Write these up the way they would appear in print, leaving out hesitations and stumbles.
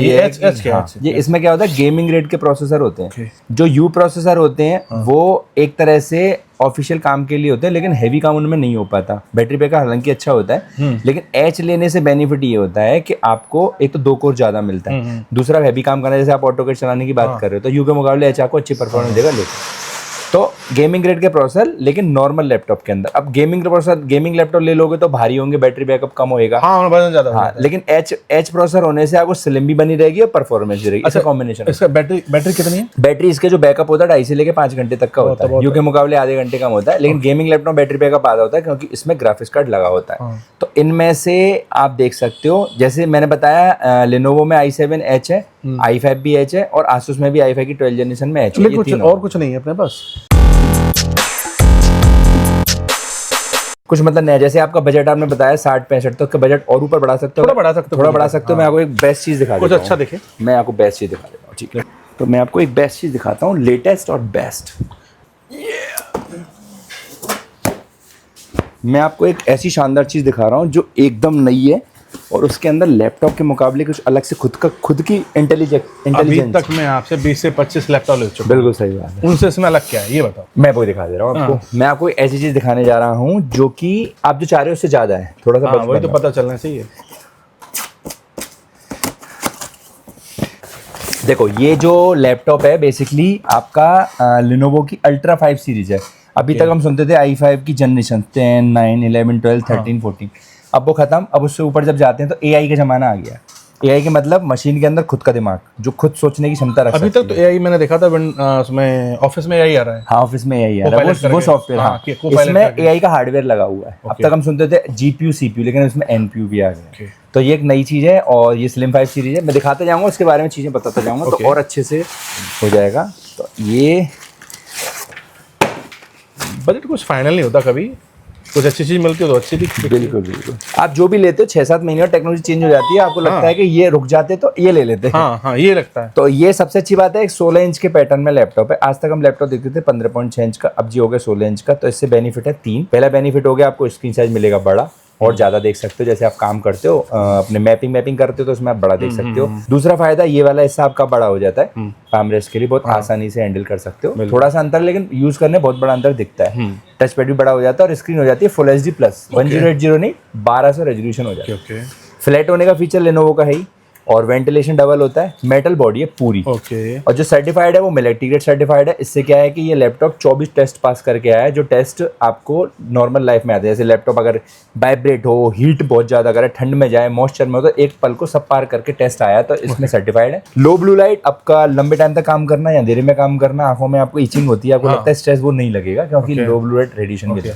ये एच क्या है? ये इसमें क्या होता है, गेमिंग ग्रेड के प्रोसेसर होते हैं। Okay. जो यू प्रोसेसर होते हैं वो एक तरह से ऑफिशियल काम के लिए होते हैं, लेकिन हैवी काम उनमें नहीं हो पाता। बैटरी बैकअप हालांकि अच्छा होता है, लेकिन एच लेने से बेनिफिट ये होता है कि आपको एक तो 2 कोर ज्यादा मिलता है, दूसरा हैवी काम करना, जैसे आप ऑटोकेट चलाने की बात कर रहे हो तो यू के मुकाबले एच आपको अच्छी परफॉर्मेंस देगा। लेकिन तो गेमिंग ग्रेड के प्रोसेसर, लेकिन नॉर्मल लैपटॉप के अंदर। अब गेमिंग प्रोसेसर, गेमिंग लैपटॉप ले लोगे तो भारी होंगे, बैटरी बैकअप कम होएगा। हाँ, वजन ज्यादा हाँ, लेकिन एच प्रोसेसर होने से आपको स्लिम भी बनी रहेगी और परफॉर्मेंस भी रहेगी। अच्छा, कॉम्बिनेशन। इसका बैटरी कितनी है? बैटरी इसके जो बैकअप होता है 2.5 से लेके 5 घंटे तक का होता है, यू के मुकाबले आधे घंटे कम होता है। लेकिन गेमिंग लैपटॉप बैटरी बैकअप आधा होता है क्योंकि इसमें ग्राफिक्स कार्ड लगा होता है। तो इनमें से आप देख सकते हो, जैसे मैंने बताया लेनोवो में i7 है, i5 भी एच है, और आसूस में भी i5 की 12 जनरेशन में एच है। कुछ और कुछ नहीं है अपने पास कुछ मतलब नहीं है। जैसे आपका बजट आपने बताया 60-65, तो उसका बजट और ऊपर बढ़ा सकते हो, थोड़ा बढ़ा सकते हो। मैं आपको एक बेस्ट चीज़ दिखा देता हूं। कुछ अच्छा दिखे, मैं आपको बेस्ट चीज़ दिखा देता हूँ, ठीक है? तो मैं आपको एक बेस्ट चीज़ दिखाता हूँ, लेटेस्ट और बेस्ट। मैं आपको एक ऐसी शानदार चीज़ दिखा रहा हूँ जो एकदम नई है, और उसके अंदर लैपटॉप के मुकाबले कुछ अलग से खुद की इंटेलिजेंस। अभी तक मैं आपसे 20 से 25 लैपटॉप ले चुका हूं। बिल्कुल सही बात है। उनसे इसमें अलग क्या है ये बताओ। मैं वो दिखा दे रहा हूँ आपको। मैं आपको एक ऐसी चीज़ दिखाने जा रहा हूँ जो कि आप जो चाह रहे हो उससे ज़्यादा है, थोड़ा सा वही तो पता चलना चाहिए। देखो, ये जो लैपटॉप है बेसिकली आपका लिनोवो की अल्ट्रा 5 सीरीज है। अभी तक हम सुनते थे i5 की जनरेशन 10, 9, 11, 12, 13, 14। अब वो खत्म। अब उससे ऊपर जब जाते हैं तो एआई का जमाना आ गया। एआई के मतलब मशीन के अंदर खुद का दिमाग, जो खुद सोचने की क्षमता रखता है। अभी तक तो एआई मैंने देखा था उसमें ऑफिस में एआई आ रहा है। हाँ, ऑफिस में एआई आ रहा है, वो सॉफ्टवेयर। हाँ, इसमें एआई का हार्डवेयर लगा हुआ है। अब तक हम सुनते थे जीपीयू सीपीयू, लेकिन इसमें एनपीयू भी आ गया। तो ये एक नई चीज़ है, और ये स्लिम 5 सीरीज है। मैं दिखाते जाऊँगा, उसके बारे में चीज़ें बताता जाऊँगा तो और अच्छे से हो जाएगा। तो ये बजट कुछ फाइनल नहीं होता, कभी कुछ अच्छी चीज मिलती है तो अच्छी भी। बिल्कुल बिल्कुल। आप जो भी लेते हो 6-7 महीने में टेक्नोलॉजी चेंज हो जाती है, आपको लगता है कि ये रुक जाते तो ये ले लेते हैं। हाँ, ये लगता है। तो ये सबसे अच्छी बात है, एक 16 इंच के पैटर्न में लैपटॉप है। आज तक हम लैपटॉप देखते थे 15.6 इंच का, अब जी हो गया 16 इंच का। तो इससे बेनिफिट है 3। पहला बेनिफिट हो गया, आपको स्क्रीन साइज मिलेगा बड़ा और ज़्यादा देख सकते हो। जैसे आप काम करते हो, अपने मैपिंग करते हो तो उसमें आप बड़ा देख सकते हो। दूसरा फायदा, ये वाला हिस्सा आपका बड़ा हो जाता है, काम रेस्ट के लिए बहुत आसानी से हैंडल कर सकते हो। थोड़ा सा अंतर, लेकिन यूज करने बहुत बड़ा अंतर दिखता है। टच पैड भी बड़ा हो जाता है और स्क्रीन हो जाती है फुल HD प्लस 1080 नहीं 1200 रेजोल्यूशन हो जाता है। फ्लैट होने का फीचर लेनोवो का है ही, और वेंटिलेशन डबल होता है। मेटल बॉडी है पूरी। और जो सर्टिफाइड है वो मिलिट्री ग्रेड सर्टिफाइड है। इससे क्या है कि ये लैपटॉप 24 टेस्ट पास करके आया है, जो टेस्ट आपको नॉर्मल लाइफ में आते हैं। जैसे लैपटॉप अगर वाइब्रेट हो, हीट बहुत ज़्यादा करे, ठंड में जाए, मॉइस्चर में हो, तो एक पल को सब पार करके टेस्ट आया। तो इसमें सर्टिफाइड है। लो ब्लू लाइट, आपका लंबे टाइम तक काम करना या अंधेरे में काम करना, आंखों में आपको इचिंग होती है, आपको लगता है स्ट्रेस, वो नहीं लगेगा क्योंकि लो ब्लू लाइट रेडिएशन के लिए।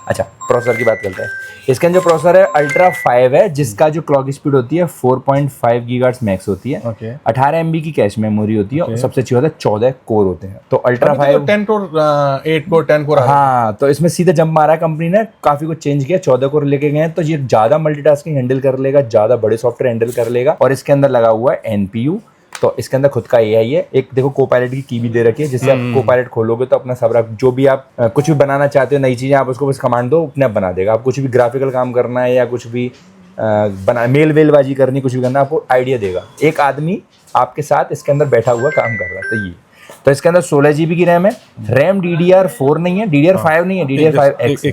अच्छा, प्रोसेसर की बात करते हैं। इसके अंदर जो प्रोसेसर है अल्ट्रा 5 है, जिसका जो क्लॉक स्पीड होती है 4.5 गीगाहर्ट्ज मैक्स होती है। 18 MB की कैश मेमोरी होती है, और सबसे अच्छी होता है 14 कोर होते हैं। तो अल्ट्रा 5 10 कोर 8 कोर 10 कोर। हाँ, तो इसमें सीधे जंप मारा है। कंपनी ने काफी कुछ चेंज किया, 14 कोर लेके गए हैं। तो ये ज्यादा मल्टीटास्किंग हैंडल कर लेगा, ज्यादा बड़े सॉफ्टवेयर हैंडल कर लेगा। और इसके अंदर लगा हुआ है NPU। तो इसके अंदर खुद का AI है। एक देखो कोपायलट की की भी दे रखी है, जिससे आप कोपायलट खोलोगे तो अपना सब जो भी आप कुछ भी बनाना चाहते हो, नई चीजें, आप उसको बस कमांड दो, अपने आप बना देगा। आप कुछ भी ग्राफिकल काम करना है या कुछ भी बना, मेल वेलबाजी करनी, कुछ भी करना, आपको आइडिया देगा। एक आदमी आपके साथ इसके अंदर बैठा हुआ काम कर रहा है। तो इसके अंदर 16 GB की रैम है। रैम DDR4 नहीं है, DDR5 नहीं है, DDR5X।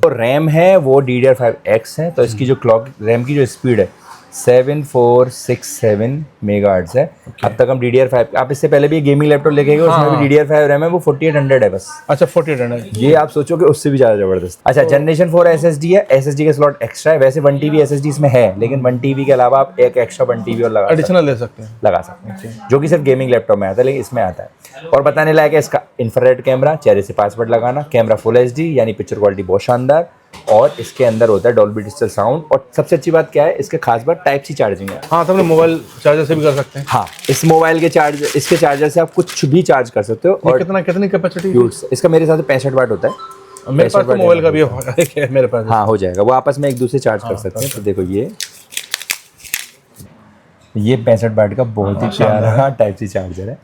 तो रैम है वो DDR5X है। तो इसकी जो क्लॉक रैम की जो स्पीड है 7467 मेगाहर्ट्ज है। अब तक हम DDR5, आप इससे पहले भी गेमिंग लैपटॉप लेके गए, उसमें भी DDR5 रैम है, वो 4800 है बस। अच्छा, 4800। ये आप सोचो कि उससे भी ज्यादा जबरदस्त। अच्छा, जनरेशन 4 SSD है। SSD का स्लॉट एक्स्ट्रा है। वैसे 1 TB SSD इसमें है, लेकिन 1 TB के अलावा आप एक एक्स्ट्रा 1 TB और एडिशनल ले सकते हैं, जो कि सिर्फ गेमिंग लैपटॉप में आता है, लेकिन इसमें आता है। और बताने लायक है इसका इंफ्रारेड कैमरा, चेहरे से पासवर्ड लगाना, कैमरा फुल HD, यानी पिक्चर क्वालिटी बहुत शानदार। और इसके अंदर होता है डॉल्बी डिजिटल साउंड। और सबसे अच्छी बात क्या है, इसके खास बात टाइप सी चार्जिंग है। हाँ, तो अपने मोबाइल चार्जर से भी कर सकते हैं। हाँ, इस मोबाइल के इसके चार्जर से आप कुछ भी चार्ज कर सकते हो। और कितनी कैपेसिटी? इसका मेरे हिसाब से 65 वाट होता है। मेरे पास तो मोबाइल का भी है मेरे पास। हाँ, हो जाएगा, वो आपस में एक दूसरे चार्ज कर सकते हैं। तो देखो ये 65 वाट का बहुत ही प्यारा टाइप सी चार्जर है।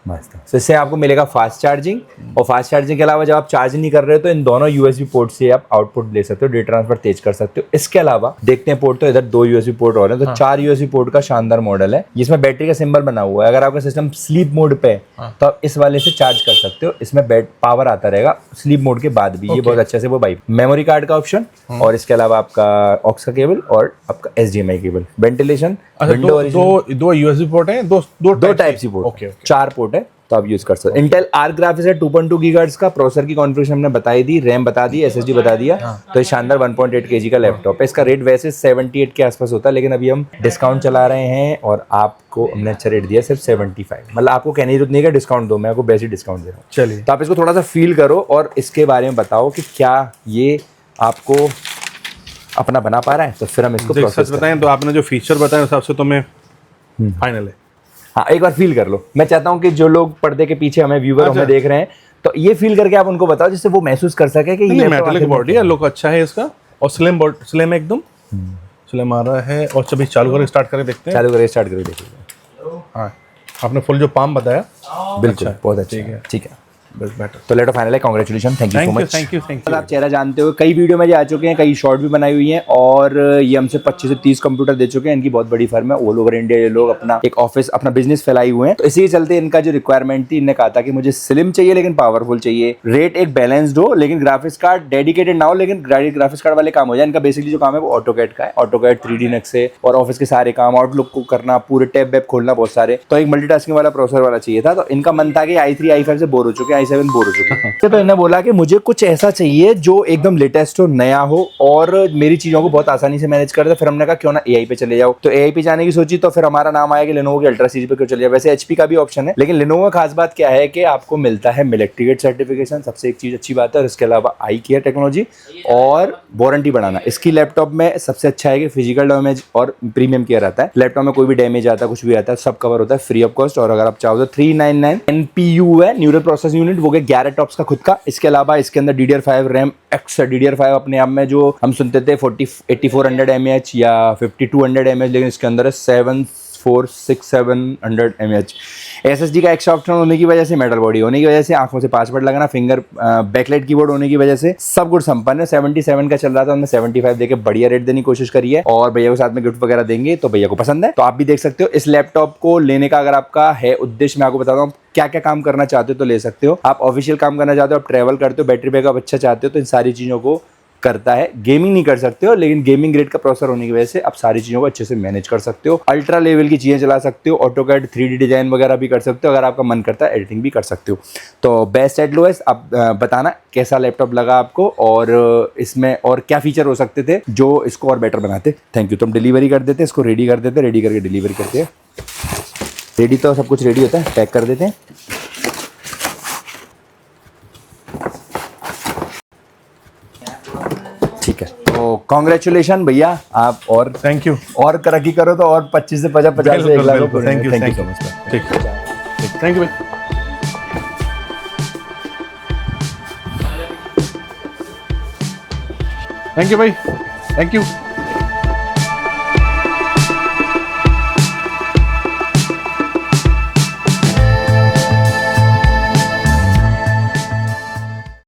मस्त है। तो इससे आपको मिलेगा फास्ट चार्जिंग, और फास्ट चार्जिंग के अलावा जब आप चार्ज नहीं कर रहे हो तो इन दोनों यूएसबी पोर्ट से आप आउटपुट ले सकते हो, डेटा ट्रांसफर तेज कर सकते हो। इसके अलावा देखते हैं पोर्ट, तो इधर 2 यूएसबी पोर्ट और हैं, तो 4 यूएसबी पोर्ट का शानदार मॉडल है जिसमें बैटरी का सिंबल बना हुआ है। अगर आपका सिस्टम स्लीप मोड पे है तो आप इस वाले से चार्ज कर सकते हो, इसमें बैट पावर आता रहेगा स्लीप मोड के बाद भी। ये बहुत अच्छे से वो भाई मेमोरी कार्ड का ऑप्शन, और इसके अलावा आपका ऑक्स का केबल और आपका एचडीएमआई केबल, वेंटिलेशन, दो यूएसबी पोर्ट हैं, दो टाइप सी पोर्ट, 4 पोर्ट है तो आप यूज कर सकते हो। इंटेल आर्क ग्राफिक्स है 2.2 गीगाहर्ट्ज का, प्रोसेसर की कॉन्फ़िगरेशन हमने बताई दी, रैम बता दी, एसएसडी बता दिया। तो ये शानदार 1.8 केजी का लैपटॉप है। इसका रेट वैसे 78 के आसपास होता है, लेकिन अभी हम डिस्काउंट चला रहे हैं और आपको हमने अच्छा रेट दिया सिर्फ 75। मतलब आपको कहने की जरूरत नहीं है कि डिस्काउंट दो, मैं आपको बेसिक डिस्काउंट दे रहा हूँ। चलिए, तो आप इसको थोड़ा सा फील करो और इसके बारे में बताओ कि क्या ये आपको अपना बना पा रहा है, तो फिर हम इसको सच बताएं तो आपने जो फीचर बताया उस हिसाब से तो मैं फाइनल है। हाँ, एक बार फील कर लो। मैं चाहता हूँ कि जो लोग पर्दे के पीछे हमें व्यूअर हमें देख रहे हैं, तो ये फील करके आप उनको बताओ जिससे वो महसूस कर सके कि ये मेटालिक बॉडी है, लुक अच्छा है इसका, और स्लिम एकदम स्लिम आ रहा है। और चलिए चालू करके स्टार्ट करके देखते हैं। चालू करके स्टार्ट करके देखिए। हाँ, आपने फुल जो पाम बताया बिल्कुल बहुत अच्छा है। ठीक है, बेटर। तो लेटर फाइनल है, congratulation, thank you so much. Thank you. आप चेहरा जानते हो, कई वीडियो में आ चुके हैं, कई शॉर्ट भी बनाई हुई हैं, और ये हमसे 25 से 30 कंप्यूटर दे चुके हैं। इनकी बहुत बड़ी फर्म है, ऑल ओवर इंडिया ये लोग अपना एक ऑफिस, अपना बिजनेस फैलाई हुए हैं। तो इसी के चलते इनका जो रिक्वायरमेंट थी, इन्होंने कहा था कि मुझे स्लिम चाहिए लेकिन पावरफुल चाहिए, रेट एक बैलेंस्ड हो, लेकिन ग्राफिक्स कार्ड डेडिकेटेड ना हो, लेकिन ग्राफिक्स कार्ड वाले काम हो जाए। इनका बेसिकली जो काम है वो ऑटोकैड का है, ऑटोकैड 3D नेक्स्ट से, और ऑफिस के सारे काम, आउटलुक को करना, पूरे टैब वेब खोलना, बहुत सारे। तो एक मल्टीटास्किंग वाला प्रोसेसर वाला चाहिए था। तो इनका मन था कि i3 i5 से बोर हो चुके हैं, i7 बोर हो चुके हैं। तो इन्होंने बोला कि मुझे कुछ ऐसा चाहिए जो एकदम लेटेस्ट हो, नया हो, और मेरी चीजों को बहुत आसानी से मैनेज कर दे। फिर हमने कहा क्यों ना एआई पे चले जाओ। तो एआई पे जाने की सोची, तो फिर हमारा नाम आया कि लेनोवो की अल्ट्रा सीरीज पे क्यों चले जाओ। वैसे एचपी का भी ऑप्शन है, लेकिन लेनोवो में खास बात क्या है कि आपको मिलता है मिलिट्री ग्रेड सर्टिफिकेशन, सबसे एक चीज अच्छी बात है, और इसके अलावा आई केयर टेक्नोलॉजी और वारंटी बढ़ाना। इसकी लैपटॉप में सबसे अच्छा है कि फिजिकल डैमेज और प्रीमियम केयर आता है। लैपटॉप में कोई भी डैमेज आता है, कुछ भी आता है, सब कवर होता है फ्री ऑफ कॉस्ट। और अगर आप चाहो तो 399 NPU है, न्यूरल प्रोसेसिंग यूनिट, वो 11 टॉप्स का खुद का। इसके अलावा इसके अंदर DDR5 रैम एक्स, DDR5 अपने आप में जो हम सुनते थे 8400 mAh या 5200 mAh, लेकिन इसके अंदर है 746-700 mAh। SSD का एक्स्ट्रा ऑप्शन होने की वजह से, मेटल बॉडी होने की वजह से, आंखों से पासवर्ड लगाना, फिंगर बैकलाइट कीबोर्ड होने की वजह से सब कुछ संपन्न है। 77 का चल रहा था, हमने 75 देके बढ़िया रेट देने की कोशिश करी है, और भैया को साथ में गिफ्ट वगैरह देंगे, तो भैया को पसंद है। तो आप भी देख सकते हो इस लैपटॉप को लेने का, अगर आपका है उद्देश्य, मैं आपको बताता हूँ क्या क्या काम करना चाहते हो तो ले सकते हो। आप ऑफिशियल काम करना चाहते हो, आप ट्रैवल करते हो, बैटरी बैकअप अच्छा चाहते हो, तो इन सारी चीज़ों को करता है। गेमिंग नहीं कर सकते हो, लेकिन गेमिंग ग्रेड का प्रोसेसर होने की वजह से आप सारी चीज़ों को अच्छे से मैनेज कर सकते हो। अल्ट्रा लेवल की चीज़ें चला सकते हो, ऑटोकैड 3D डिजाइन वगैरह भी कर सकते हो, अगर आपका मन करता है एडिटिंग भी कर सकते हो। तो बेस्ट एट लोएस्ट, आप बताना कैसा लैपटॉप लगा आपको, और इसमें और क्या फीचर हो सकते थे जो इसको और बेटर बनाते। Thank you. तो हम डिलीवरी कर देते, इसको रेडी कर देते, रेडी करके डिलीवरी करते हैं। रेडी तो सब कुछ रेडी होता है, पैक कर देते हैं। ठीक है, तो कांग्रेचुलेशन भैया, आप और थैंक यू, और तरक्की करो तो और 25 से 50 से 1 lakh. Thank you so much. ठीक, थैंक यू भाई। थैंक यू भाई, थैंक यू।